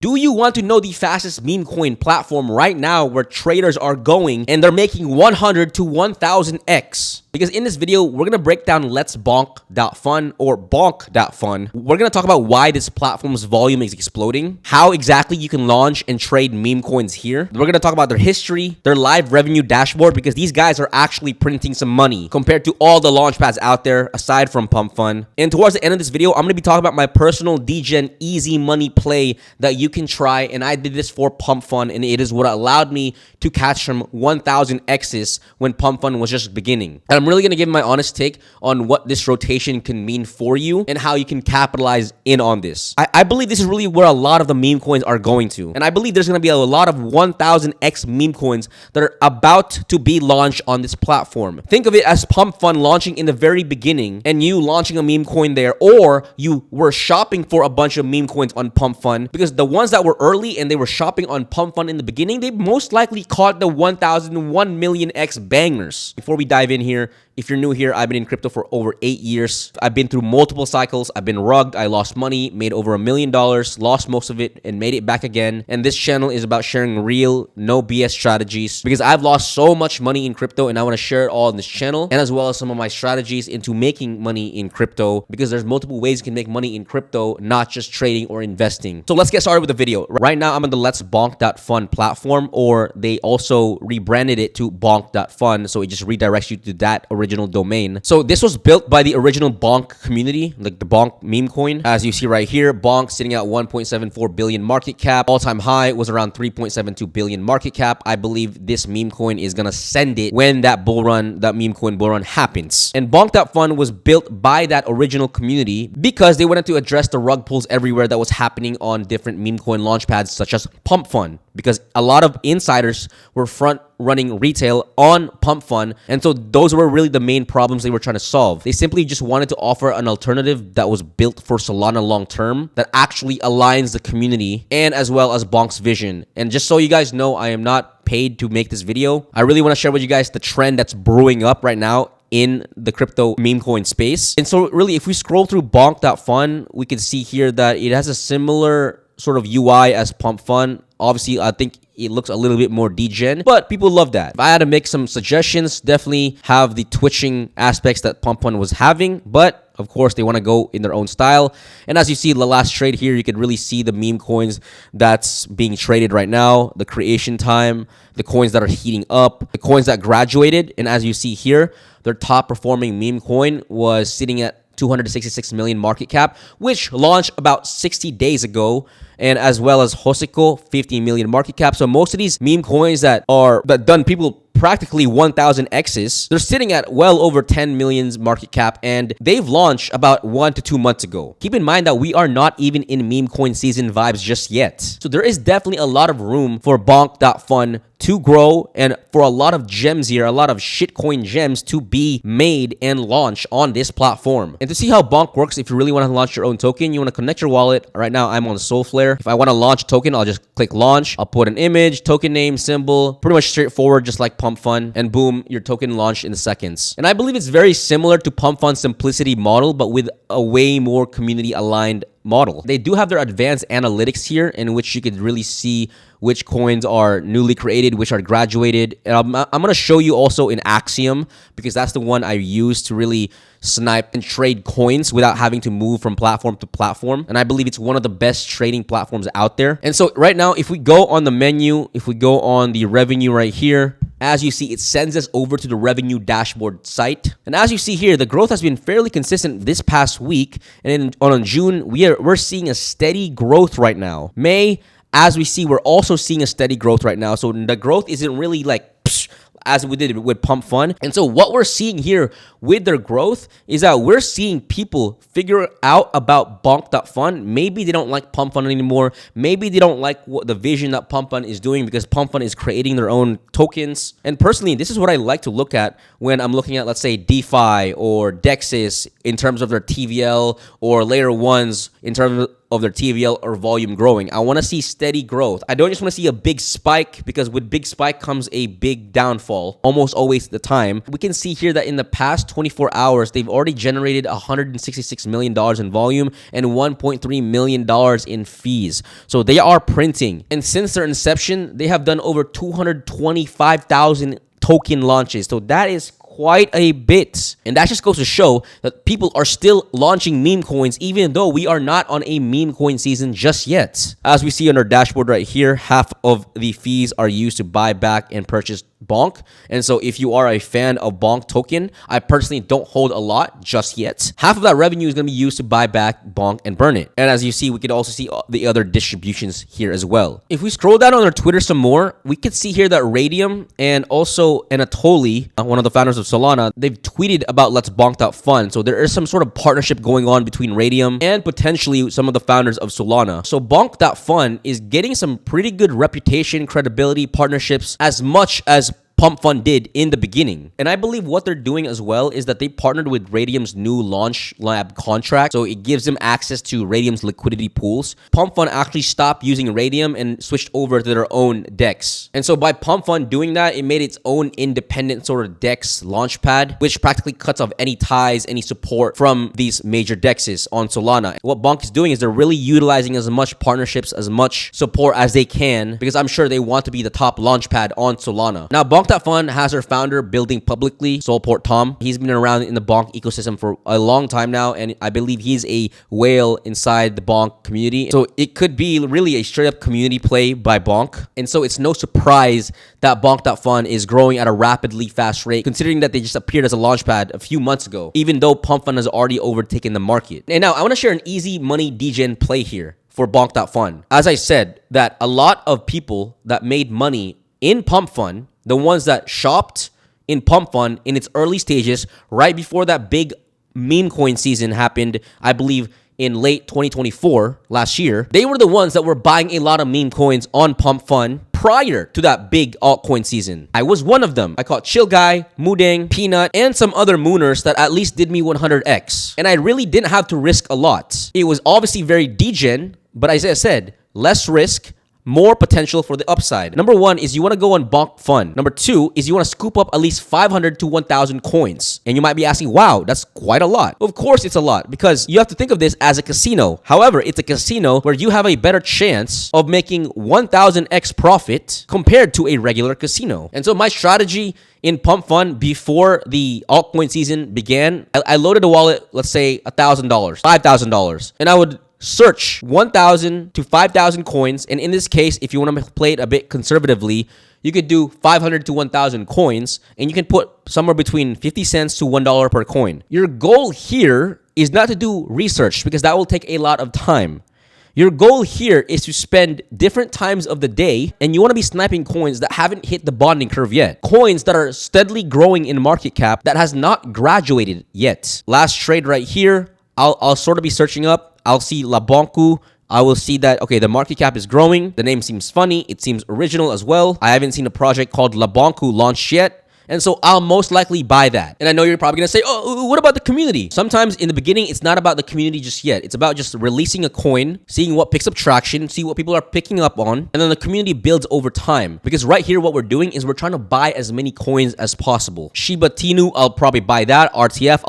Do you want to know the fastest meme coin platform right now where traders are going and they're making 100 to 1000x? Because in this video, we're going to break down LetsBonk.Fun or Bonk.Fun. We're going to talk about why this platform's volume is exploding, how exactly you can launch and trade meme coins here. We're going to talk about their history, their live revenue dashboard, because these guys are actually printing some money compared to all the launchpads out there aside from Pump.Fun. And towards the end of this video, I'm going to be talking about my personal Degen easy money play that you can try. And I did this for Pump.Fun, and it is what allowed me to catch some 1000 X's when Pump.Fun was just beginning. And I'm really going to give my honest take on what this rotation can mean for you and how you can capitalize in on this. I believe this is really where a lot of the meme coins are going to. And I believe there's going to be a lot of 1000x meme coins that are about to be launched on this platform. Think of it as Pump.Fun launching in the very beginning and you launching a meme coin there, or you were shopping for a bunch of meme coins on Pump.Fun, because the ones that were early and they were shopping on Pump.Fun in the beginning, they most likely caught the 1,001 million X bangers. Before we dive in here, if you're new here, I've been in crypto for over 8 years. I've been through multiple cycles. I've been rugged. I lost money, made over $1 million, lost most of it, and made it back again. And this channel is about sharing real, no BS strategies, because I've lost so much money in crypto and I want to share it all in this channel, and as well as some of my strategies into making money in crypto, because there's multiple ways you can make money in crypto, not just trading or investing. So let's get started with the video. Right now, I'm on the LetsBonk.Fun platform, or they also rebranded it to Bonk.Fun, so it just redirects you to that original domain. So this was built by the original Bonk community, like the Bonk meme coin. As you see right here, Bonk sitting at 1.74 billion market cap. All-time high was around 3.72 billion market cap. I believe this meme coin is gonna send it when that bull run, that meme coin bull run happens. And Bonk.Fun was built by that original community because they wanted to address the rug pulls everywhere that was happening on different meme coin launchpads such as Pump.Fun, because a lot of insiders were front running retail on Pump.Fun, and so those were really the main problems they were trying to solve. They simply just wanted to offer an alternative that was built for Solana long term, that actually aligns the community and as well as Bonk's vision. And just so you guys know, I am not paid to make this video. I really want to share with you guys the trend that's brewing up right now in the crypto meme coin space. And so really, if we scroll through Bonk.Fun, we can see here that it has a similar sort of UI as Pump.Fun. Obviously, I think it looks a little bit more degen, but people love that. If I had to make some suggestions, definitely have the twitching aspects that Pump.Fun was having, but of course, they want to go in their own style. And as you see the last trade here, you could really see the meme coins that's being traded right now, the creation time, the coins that are heating up, the coins that graduated. And as you see here, their top performing meme coin was sitting at 266 million market cap, which launched about 60 days ago, and as well as Hosiko, 50 million market cap. So most of these meme coins that done people practically 1000 X's, they're sitting at well over 10 million market cap, and they've launched about 1 to 2 months ago. Keep in mind that we are not even in meme coin season vibes just yet. So there is definitely a lot of room for Bonk.Fun to grow, and for a lot of gems here, a lot of shitcoin gems to be made and launched on this platform. And to see how Bonk works, if you really want to launch your own token, you want to connect your wallet. Right now, I'm on Solflare. If I want to launch a token, I'll just click launch. I'll put an image, token name, symbol, pretty much straightforward, just like Pump.Fun, and boom, your token launched in seconds. And I believe it's very similar to Pump.Fun's simplicity model, but with a way more community aligned model. They do have their advanced analytics here, in which you could really see which coins are newly created, which are graduated. And I'm going to show you also in Axiom, because that's the one I use to really snipe and trade coins without having to move from platform to platform. And I believe it's one of the best trading platforms out there. And so right now, if we go on the menu, if we go on the revenue right here, as you see, it sends us over to the revenue dashboard site. And as you see here, the growth has been fairly consistent this past week. And on June, we're seeing a steady growth right now. May, as we see, we're also seeing a steady growth right now. So the growth isn't really like as we did with Pump.Fun. And so what we're seeing here with their growth is that we're seeing people figure out about Bonk.Fun. Maybe they don't like Pump.Fun anymore. Maybe they don't like what the vision that Pump.Fun is doing, because Pump.Fun is creating their own tokens. And personally, this is what I like to look at when I'm looking at, let's say, DeFi or Dexes in terms of their TVL, or layer ones in terms of their TVL or volume growing. I want to see steady growth. I don't just want to see a big spike, because with big spike comes a big downfall almost always the time. We can see here that in the past 24 hours, they've already generated $166 million in volume and $1.3 million in fees. So they are printing. And since their inception, they have done over 225,000 token launches. So that is quite a bit. And that just goes to show that people are still launching meme coins, even though we are not on a meme coin season just yet. As we see on our dashboard right here, half of the fees are used to buy back and purchase Bonk. And so if you are a fan of Bonk token, I personally don't hold a lot just yet. Half of that revenue is going to be used to buy back Bonk and burn it. And as you see, we could also see the other distributions here as well. If we scroll down on our Twitter some more, we could see here that Radium and also Anatoly, one of the founders of Solana, they've tweeted about LetsBonk.Fun. So there is some sort of partnership going on between Radium and potentially some of the founders of Solana. So Bonk.Fun is getting some pretty good reputation, credibility, partnerships, as much as Pump.Fun did in the beginning. And I believe what they're doing as well is that they partnered with Radium's new launch lab contract. So it gives them access to Radium's liquidity pools. Pump.Fun actually stopped using Radium and switched over to their own DEX. And so by Pump.Fun doing that, it made its own independent sort of DEX launchpad, which practically cuts off any ties, any support from these major DEXs on Solana. What Bonk is doing is they're really utilizing as much partnerships, as much support as they can, because I'm sure they want to be the top launchpad on Solana. Now, Bonk.Fun has their founder building publicly, Solport Tom. He's been around in the Bonk ecosystem for a long time now, and I believe he's a whale inside the Bonk community. So it could be really a straight up community play by Bonk. And so it's no surprise that Bonk.Fun is growing at a rapidly fast rate, considering that they just appeared as a launchpad a few months ago, even though Pump.Fun has already overtaken the market. And now I want to share an easy money Degen play here for Bonk.Fun. As I said, that a lot of people that made money in Pump.Fun, the ones that shopped in Pump.Fun in its early stages, right before that big meme coin season happened, I believe in late 2024, last year, they were the ones that were buying a lot of meme coins on Pump.Fun prior to that big altcoin season. I was one of them. I caught Chill Guy, Mudeng, Peanut, and some other mooners that at least did me 100x. And I really didn't have to risk a lot. It was obviously very degen, but as I said, less risk, more potential for the upside. Number one is you want to go on Bonk.Fun. Number two is you want to scoop up at least 500 to 1,000 coins. And you might be asking, wow, that's quite a lot. Of course it's a lot, because you have to think of this as a casino. However, it's a casino where you have a better chance of making 1,000x profit compared to a regular casino. And so my strategy in Pump.Fun before the altcoin season began, I loaded a wallet, let's say $1,000, $5,000, and I would search 1,000 to 5,000 coins. And in this case, if you want to play it a bit conservatively, you could do 500 to 1,000 coins, and you can put somewhere between 50 cents to $1 per coin. Your goal here is not to do research, because that will take a lot of time. Your goal here is to spend different times of the day, and you want to be sniping coins that haven't hit the bonding curve yet. Coins that are steadily growing in market cap that has not graduated yet. Last trade right here, I'll sort of be searching up. I'll see LetsBonk. I will see that, okay, the market cap is growing. The name seems funny. It seems original as well. I haven't seen a project called LetsBonk launched yet. And so I'll most likely buy that. And I know you're probably going to say, oh, what about the community? Sometimes in the beginning, it's not about the community just yet. It's about just releasing a coin, seeing what picks up traction, see what people are picking up on, and then the community builds over time. Because right here, what we're doing is we're trying to buy as many coins as possible. Shiba Inu, I'll probably buy that. RTF,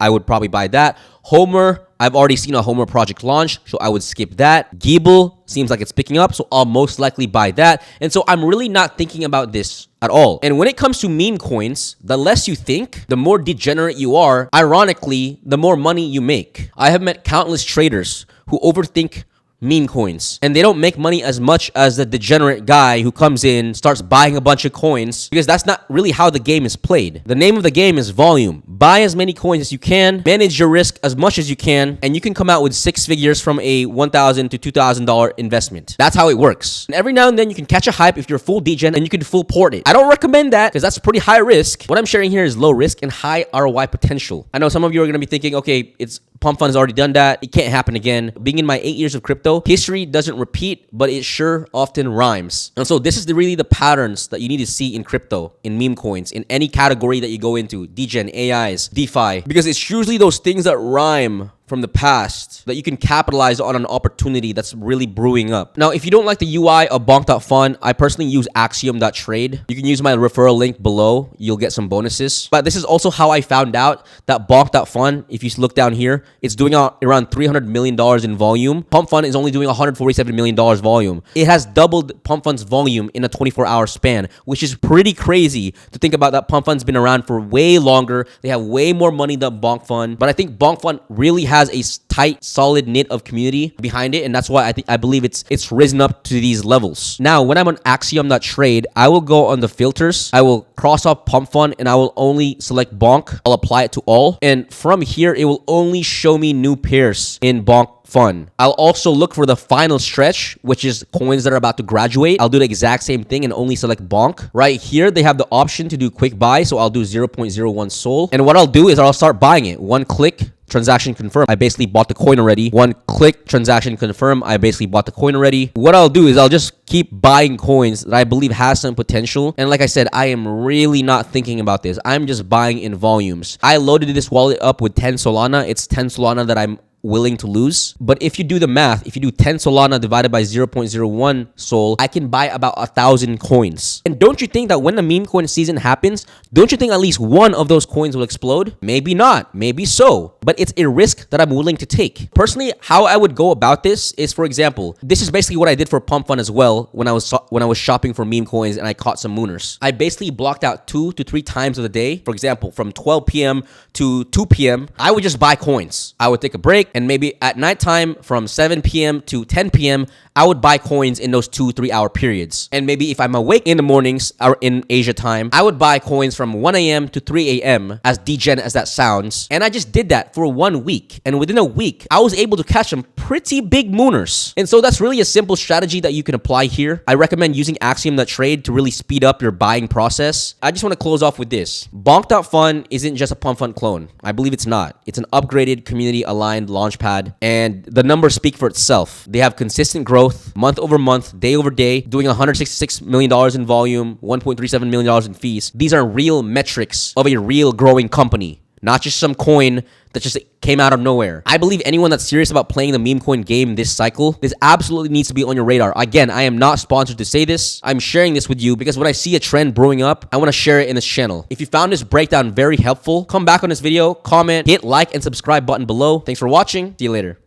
I would probably buy that. Homer, I've already seen a Homer project launch, so I would skip that. Gable seems like it's picking up, so I'll most likely buy that. And so I'm really not thinking about this at all. And when it comes to meme coins, the less you think, the more degenerate you are. Ironically, the more money you make. I have met countless traders who overthink meme coins, and they don't make money as much as the degenerate guy who comes in, starts buying a bunch of coins, because that's not really how the game is played. The name of the game is volume. Buy as many coins as you can, manage your risk as much as you can, and you can come out with 6 figures from a $1,000 to $2,000 investment. That's how it works. And every now and then you can catch a hype if you're full degen, and you can full port it. I don't recommend that, because that's pretty high risk. What I'm sharing here is low risk and high ROI potential. I know some of you are going to be thinking, okay, Pump.Fun has already done that. It can't happen again. Being in my 8 years of crypto, history doesn't repeat, but it sure often rhymes. And so this is really the patterns that you need to see in crypto, in meme coins, in any category that you go into, degen, AIs, DeFi, because it's usually those things that rhyme from the past that you can capitalize on an opportunity that's really brewing up. Now, if you don't like the UI of Bonk.Fun, I personally use Axiom.Trade. You can use my referral link below. You'll get some bonuses. But this is also how I found out that Bonk.Fun, if you look down here, it's doing around $300 million in volume. Pump.Fun is only doing $147 million volume. It has doubled Pump.Fun's volume in a 24-hour span, which is pretty crazy to think about that Pump.Fun's been around for way longer. They have way more money than BonkFun. But I think BonkFun really has a tight, solid knit of community behind it, and that's why I believe it's risen up to these levels. Now, when I'm on Axiom.Trade, I will go on the filters. I will cross off Pump.Fun, and I will only select Bonk. I'll apply it to all, and from here, it will only show me new pairs in Bonk.Fun. I'll also look for the final stretch, which is coins that are about to graduate. I'll do the exact same thing and only select Bonk. Right here, they have the option to do quick buy, so I'll do 0.01 Sol. And what I'll do is I'll start buying it. One click, transaction confirm. I basically bought the coin already. One click, transaction confirm. I basically bought the coin already. What I'll do is I'll just keep buying coins that I believe has some potential. And like I said, I am really not thinking about this. I'm just buying in volumes. I loaded this wallet up with 10 Solana. It's 10 Solana that I'm willing to lose. But if you do the math, if you do 10 Solana divided by 0.01 Sol, I can buy about 1,000 coins. And don't you think that when the meme coin season happens, don't you think at least one of those coins will explode? Maybe not, maybe so, but it's a risk that I'm willing to take. Personally, how I would go about this is, for example, this is basically what I did for Pump.Fun as well when I was shopping for meme coins and I caught some mooners. I basically blocked out 2 to 3 times of the day. For example, from 12 p.m. to 2 p.m., I would just buy coins. I would take a break, and maybe at nighttime from 7 p.m. to 10 p.m., I would buy coins in those 2-3 hour periods. And maybe if I'm awake in the mornings or in Asia time, I would buy coins from 1 a.m. to 3 a.m. as degen as that sounds. And I just did that for 1 week. And within a week, I was able to catch some pretty big mooners. And so that's really a simple strategy that you can apply here. I recommend using Axiom.Trade to really speed up your buying process. I just want to close off with this. Bonk.Fun isn't just a Pump.Fun clone. I believe it's not. It's an upgraded, community-aligned launchpad. And the numbers speak for itself. They have consistent growth, month over month, day over day, doing $166 million in volume, $1.37 million in fees. These are real metrics of a real growing company, not just some coin that just came out of nowhere. I believe anyone that's serious about playing the meme coin game this cycle, this absolutely needs to be on your radar. Again, I am not sponsored to say this. I'm sharing this with you because when I see a trend brewing up, I want to share it in this channel. If you found this breakdown very helpful, come back on this video, comment, hit like and subscribe button below. Thanks for watching. See you later.